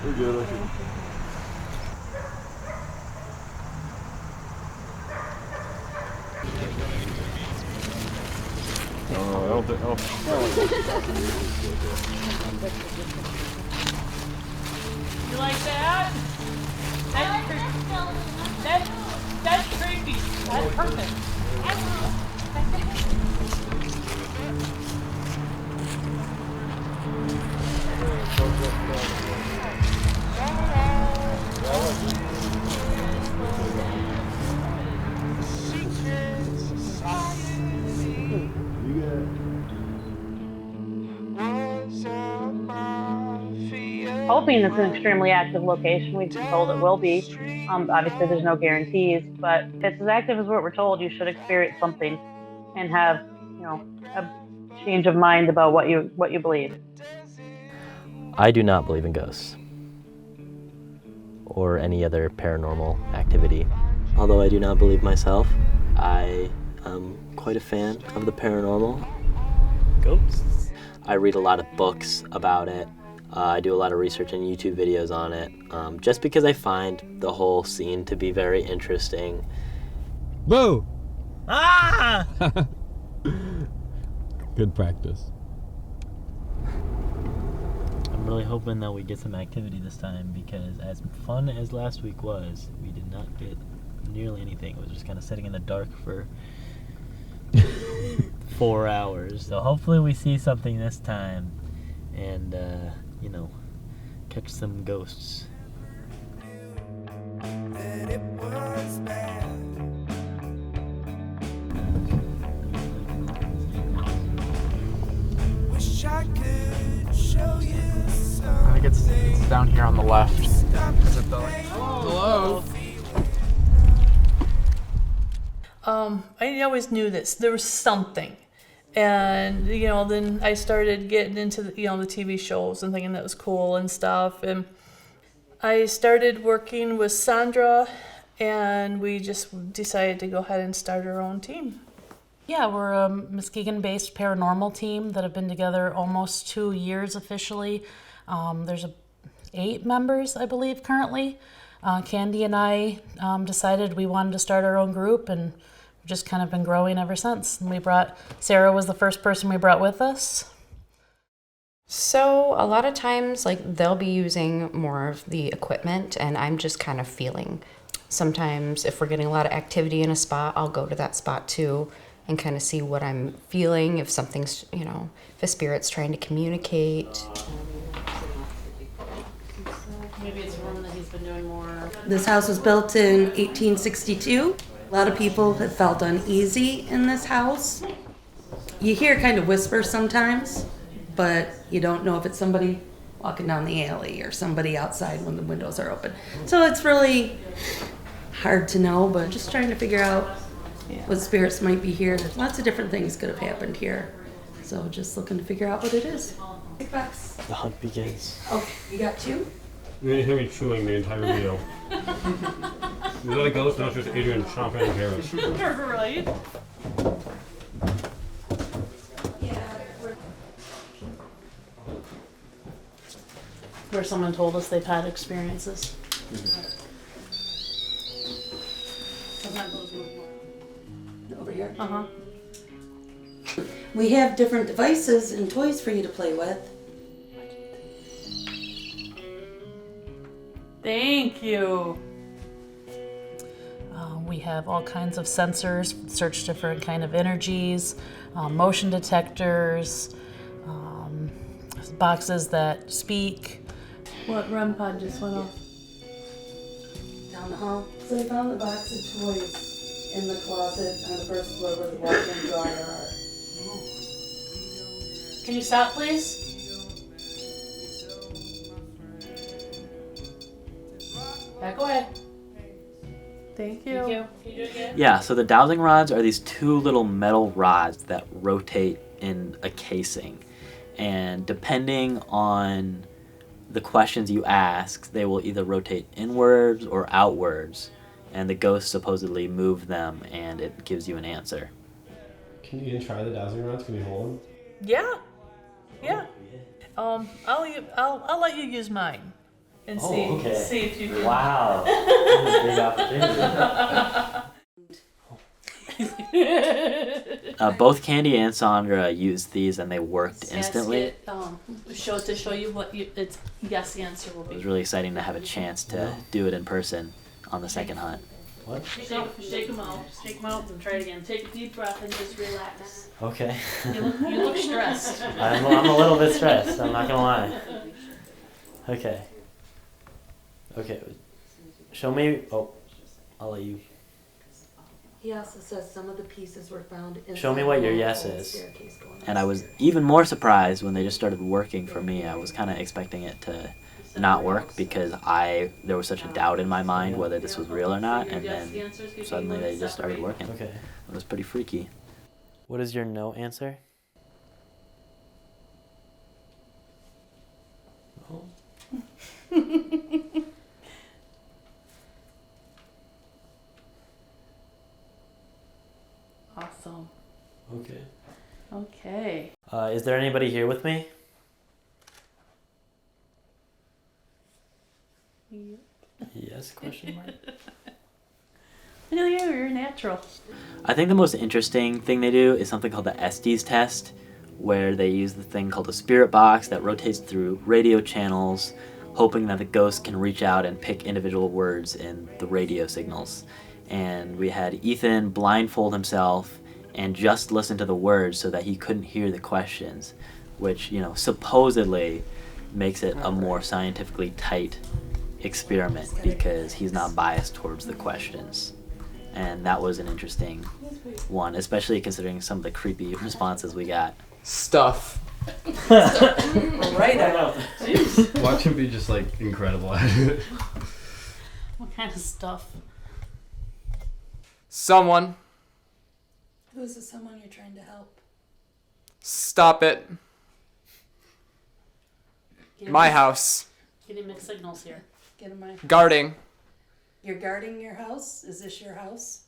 We're good, I think. I don't think. You like that? That's creepy. That's perfect. Hoping it's an extremely active location. We've been told it will be. Obviously, there's no guarantees, but if it's as active as what we're told, you should experience something and have, a change of mind about what you believe. I do not believe in ghosts or any other paranormal activity. Although I do not believe myself, I am quite a fan of the paranormal. Ghosts? I read a lot of books about it. I do a lot of research and YouTube videos on it, just because I find the whole scene to be very interesting. Boo! Ah! Good practice. I'm really hoping that we get some activity this time, because as fun as last week was, we did not get nearly anything. It was just kind of sitting in the dark for 4 hours. So hopefully we see something this time and, catch some ghosts. I think it's down here on the left. Is it the hello? I always knew this. There was something. And, then I started getting into, the TV shows and thinking that was cool and stuff. And I started working with Sandra, and we just decided to go ahead and start our own team. Yeah, we're a Muskegon-based paranormal team that have been together almost 2 years officially. There's 8 members, I believe, currently. Candy and I decided we wanted to start our own group, and we've just kind of been growing ever since. And Sarah was the first person we brought with us. So a lot of times, they'll be using more of the equipment, and I'm just kind of feeling. Sometimes if we're getting a lot of activity in a spot, I'll go to that spot too and kind of see what I'm feeling, if something's, if a spirit's trying to communicate. Maybe it's a room that he's been doing more. This house was built in 1862. A lot of people have felt uneasy in this house. You hear kind of whispers sometimes, but you don't know if it's somebody walking down the alley or somebody outside when the windows are open. So it's really hard to know, but just trying to figure out what spirits might be here. There's lots of different things could have happened here. So just looking to figure out what it is. Big bucks. The hunt begins. Oh, you got 2? You're gonna hear me chewing the entire video. Is that a ghost? No, it's just Adrian chomping on carrots. Right? Where someone told us they've had experiences. Over here. Uh-huh. We have different devices and toys for you to play with. Thank you. We have all kinds of sensors, search different kind of energies, motion detectors, boxes that speak. What REM pod just went off? Down the hall. So they found the box of toys in the closet on the first floor where the washer and dryer are. Can you stop, please? Back away. Thank you. Thank you. Can you do it again? Yeah, so the dowsing rods are these 2 little metal rods that rotate in a casing. And depending on the questions you ask, they will either rotate inwards or outwards. And the ghosts supposedly move them, and it gives you an answer. Can you even try the dowsing rods? Can you hold them? Yeah. Yeah. I'll let you use mine. and Oh, see okay. see if you can. Wow. That's a big opportunity. Both Candy and Sandra used these and they worked instantly. To show you what its yes answer will It be. was really exciting to have a chance to do it in person on the second hunt. What? Shake them out, and try it again. Take a deep breath and just relax. Okay. You look stressed. I'm a little bit stressed, I'm not gonna lie. Okay. Okay. Show me. Oh, I'll let you. He also says some of the pieces were found in. Show me what your yes is. And I was even more surprised when they just started working for me. I was kind of expecting it to not work because there was such a doubt in my mind whether this was real or not, and then suddenly they just started working. Okay. It was pretty freaky. What is your no answer? Awesome. Okay. Okay. Is there anybody here with me? Yes, question mark? No, you're natural. I think the most interesting thing they do is something called the Estes test, where they use the thing called a spirit box that rotates through radio channels, hoping that the ghost can reach out and pick individual words in the radio signals. And we had Ethan blindfold himself and just listen to the words so that he couldn't hear the questions, which, supposedly makes it a more scientifically tight experiment because he's not biased towards the questions. And that was an interesting one, especially considering some of the creepy responses we got. Stuff. Right out. Watch him be just like incredible at it. What kind of stuff? Someone. Who's the someone you're trying to help? Stop it. My house. Getting mixed signals here. Get him my. Guarding. You're guarding your house? Is this your house?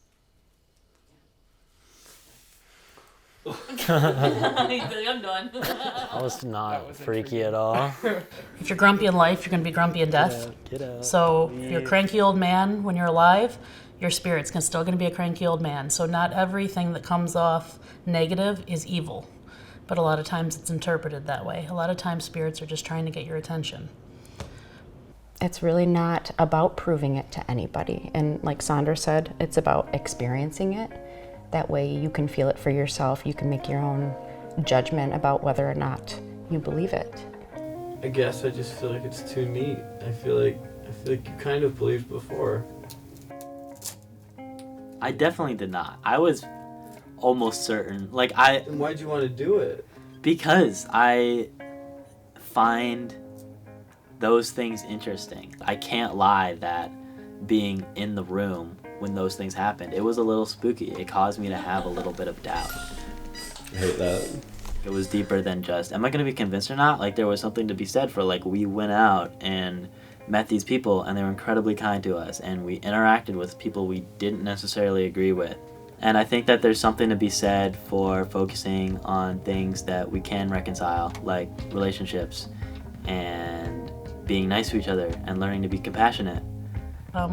I'm done. That was not freaky at all. If you're grumpy in life, you're going to be grumpy in death. Get out. So if you're a cranky old man when you're alive, your spirit's still going to be a cranky old man. So not everything that comes off negative is evil. But a lot of times it's interpreted that way. A lot of times spirits are just trying to get your attention. It's really not about proving it to anybody. And like Sandra said, it's about experiencing it. That way you can feel it for yourself. You can make your own judgment about whether or not you believe it. I guess I just feel like it's too neat. I feel like you kind of believed before. I definitely did not. I was almost certain. Then why'd you want to do it? Because I find those things interesting. I can't lie that being in the room when those things happened, it was a little spooky. It caused me to have a little bit of doubt. I hate that. It was deeper than just, am I going to be convinced or not? There was something to be said for, we went out and met these people and they were incredibly kind to us and we interacted with people we didn't necessarily agree with. And I think that there's something to be said for focusing on things that we can reconcile, like relationships and being nice to each other and learning to be compassionate.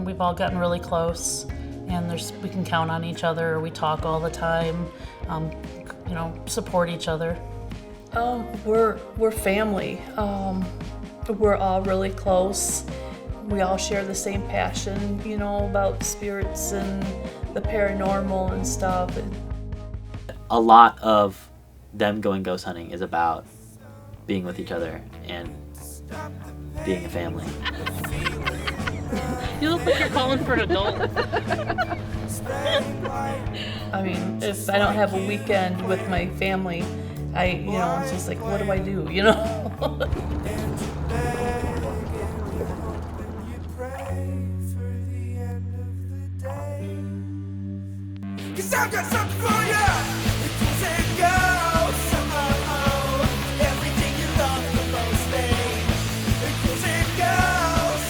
We've all gotten really close, and we can count on each other. We talk all the time, support each other. We're family. We're all really close. We all share the same passion, about spirits and the paranormal and stuff. A lot of them going ghost hunting is about being with each other and being a family. You look like you're calling for an adult. I mean, if I don't have a weekend with my family, it's just what do I do, Cause I've got something for ya. It comes and goes. Everything you love the most, babe. It comes and goes.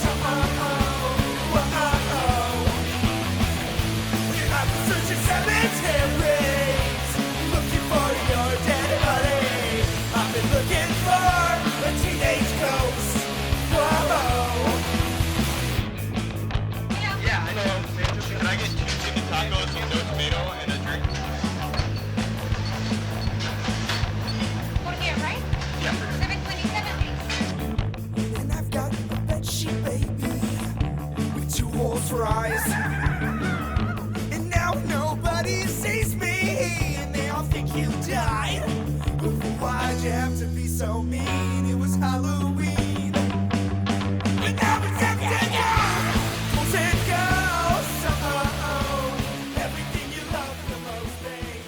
I've been searching cemeteries, looking for your dead body. I've been looking for a teenage ghost. Whoa. fries. And now nobody sees me, and they all think you died. But why'd you have to be so mean? It was Halloween.